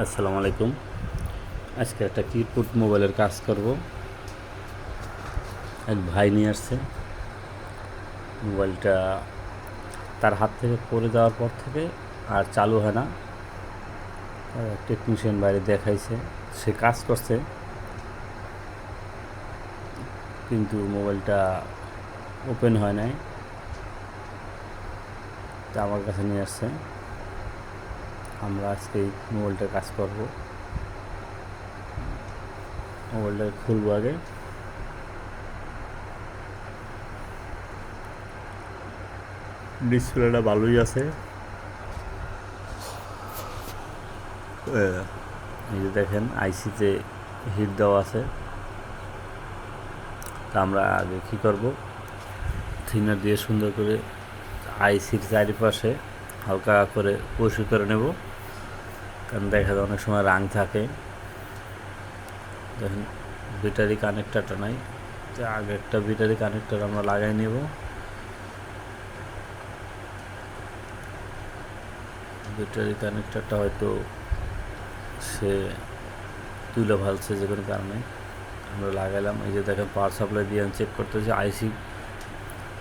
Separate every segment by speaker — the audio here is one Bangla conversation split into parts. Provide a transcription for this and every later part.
Speaker 1: আসসালামু আলাইকুম। আজকে একটা কিপ্যাড মোবাইলের কাজ করব। এক ভাই নিয়ে আসছে মোবাইলটা, তার হাত থেকে পড়ে যাওয়ার পর থেকে আর চালু হয় না। টেকনিশিয়ান বাইরে দেখাইছে, সে কাজ করছে, কিন্তু মোবাইলটা ওপেন হয় নাই। তা আমার কাছে নিয়ে আসছে, আমরা আজকে এই মোবাইলটার কাজ করব। মোবাইলটা খুলবো আগে। ডিসপ্লেটা ভালোই আছে। এই যে দেখেন আইসিতে হিট দেওয়া আছে। তা আমরা আগে কী করব, থিনার দিয়ে সুন্দর করে আইসির চারিপাশে হালকা করে পরিষ্কার করে নেব, কারণ দেখা যায় অনেক সময় রাং থাকে। দেখেন ব্যাটারি কানেক্টারটা নাই, যে আগে একটা ব্যাটারি কানেক্টার আমরা লাগাই নেব। ব্যাটারি কানেক্টারটা হয়তো সে তুলে ভালছে যে কোনো কারণে, আমরা লাগাইলাম। এই যে দেখেন পাওয়ার সাপ্লাই দিয়ে আমি চেক করতেছি, আইসি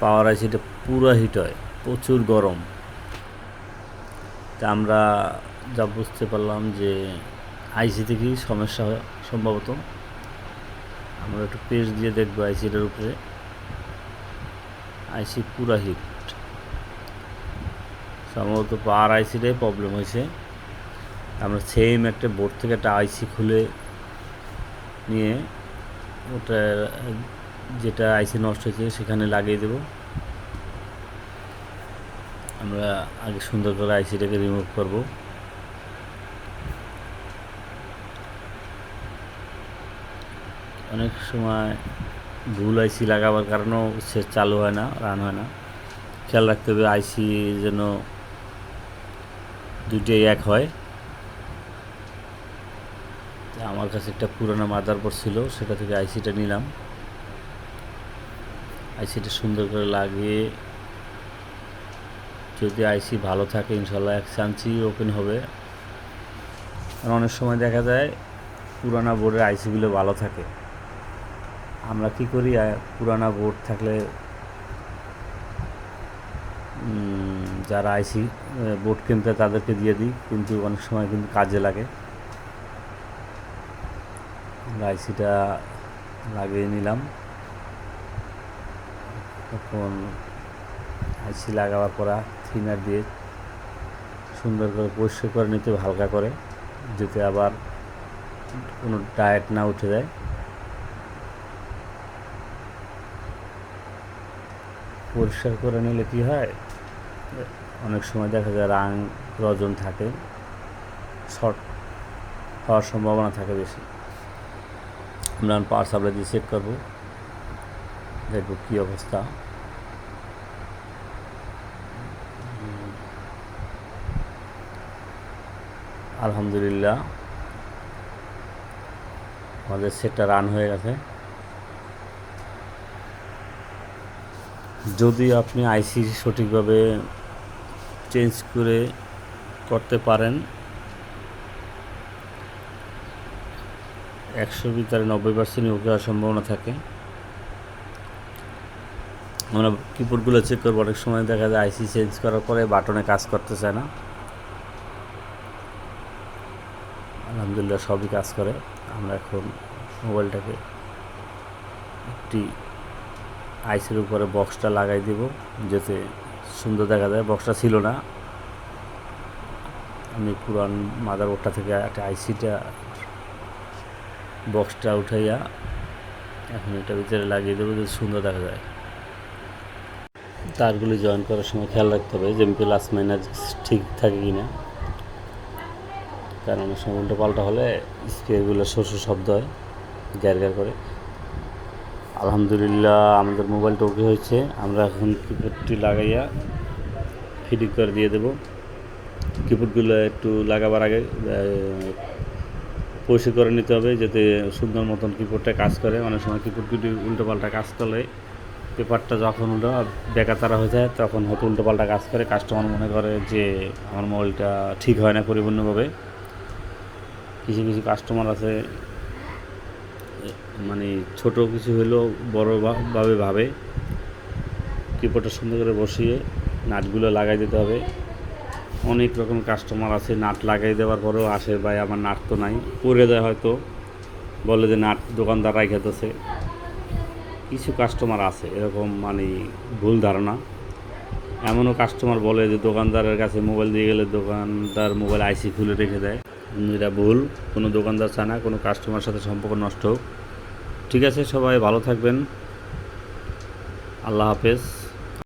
Speaker 1: পাওয়ার আইসিটা পুরো হিট হয়, প্রচুর গরম। তা আমরা যা বুঝতে পারলাম যে আইসি থেকেই সমস্যা হয় সম্ভবত। আমরা একটু পেস্ট দিয়ে দেখবো আইসিটার উপরে। আইসি পুরা হিট, সম্ভবত পাওয়ার আইসিটাই প্রবলেম হয়েছে। আমরা সেম একটা বোর্ড থেকে একটা আইসি খুলে নিয়ে ওটা, যেটা আইসি নষ্ট হয়েছে সেখানে লাগিয়ে দেব। আমরা আগে সুন্দর করে আইসিটাকে রিমুভ করব। অনেক সময় ভুল আইসি লাগাবার কারণেও সে চালু হয় না, রান হয় না। খেয়াল রাখতে হবে আইসি যেন দুইটাই এক হয়। আমার কাছে একটা পুরোনো মাদারবোর্ড ছিল, সেটা থেকে আইসিটা নিলাম। আইসিটা সুন্দর করে লাগিয়ে যদি আইসি ভালো থাকে ইনশাল্লাহ এক চান্সই ওপেন হবে। কারণ অনেক সময় দেখা যায় পুরানা বোর্ডের আইসিগুলো ভালো থাকে। আমরা কি করি, পুরানা বোর্ড থাকলে যারা আইসি বোর্ড কিনতে তাদেরকে দিয়ে দিই, কিন্তু অনেক সময় কিন্তু কাজে লাগে। আইসিটা লাগিয়ে নিলাম। তখন আইসি লাগাবার পর থিনার দিয়ে সুন্দর করে পরিষ্কার করে নিতে, হালকা করে, যাতে আবার কোনো ডায়েট না উঠে যায়। পরিষ্কার করে নিলে কি হয়, অনেক সময় দেখা যায় রাং রজন থাকে, শর্ট হওয়ার সম্ভাবনা থাকে বেশি। আমরা পাওয়ার সাপ্লাই দিয়ে চেক করবো, দেখব কী অবস্থা। আলহামদুলিল্লাহ আমাদের সেটটা রান হয়ে গেছে। যদি আপনি আইসি সঠিকভাবে চেঞ্জ করে করতে পারেন, 100 ভিতরে 90% ওকে হওয়ার সম্ভাবনা থাকে। আমরা কিবোর্ডগুলো চেক করবো, অনেক সময় দেখা যায় আইসি চেঞ্জ করার পরে বাটনে কাজ করতে চায় না। আলহামদুলিল্লাহ সবই কাজ করে। আমরা এখন মোবাইলটাকে একটি আইসির উপরে বক্সটা লাগাই দেব, যাতে সুন্দর দেখা যায়। বক্সটা ছিল না, আমি পুরান মাদারবোর্ডটা থেকে একটা আইসিটা বক্সটা উঠাইয়া এখন এটা ভিতরে লাগিয়ে দেবো, যাতে সুন্দর দেখা যায়। তারগুলি জয়েন করার সময় খেয়াল রাখতে হবে যে প্লাস মাইনাস ঠিক থাকে কি না, কারণ অনেক সময় উল্টো পাল্টা হলে স্পিয়ারগুলো শব্দ হয়, গ্যার গ্যার করে। আলহামদুলিল্লাহ আমাদের মোবাইলটা ওকে হয়েছে। আমরা এখন কিবোর্ডটি লাগাইয়া ফিটিং করে দিয়ে দেব। কিবোর্ডগুলো একটু লাগাবার আগে পরিষ্কার করে নিতে হবে, যাতে সুন্দর মতন কিবোর্ডটা কাজ করে। অনেক সময় কিবোর্ডগুলি উল্টো পাল্টা কাজ করলে পেপারটা যখন বেকা তারা হয়ে যায়, তখন হয়তো উল্টো পাল্টা কাজ করে। কাস্টমার মনে করে যে আমার মোবাইলটা ঠিক হয় না পরিপূর্ণভাবে। কিছু কিছু কাস্টমার আছে মানে ছোট কিছু হলেও বড়ভাবে ভাবে কিবোর্ডটা সুন্দর করে বসিয়ে নাটগুলো লাগাই দিতে হবে। অনেক রকম কাস্টমার আছে নাট লাগাই দেওয়ার পরেও আসে ভাই আমার নাট তো নাই, পড়ে যায় হয়তো, বলে যে নাট দোকানদার রাইখাতেছে। কিছু কাস্টমার আছে এরকম মানে ভুল ধারণা। এমনও কাস্টমার বলে যে দোকানদারের কাছে মোবাইল দিয়ে গেলে দোকানদার মোবাইল আইসি খুলে রেখে দেয়। এটা ভুল, কোনো দোকানদার চায় না কোনো কাস্টমার সাথে সম্পর্ক নষ্ট হোক। ঠিক আছে, সবাই ভালো থাকবেন, আল্লাহ হাফেজ।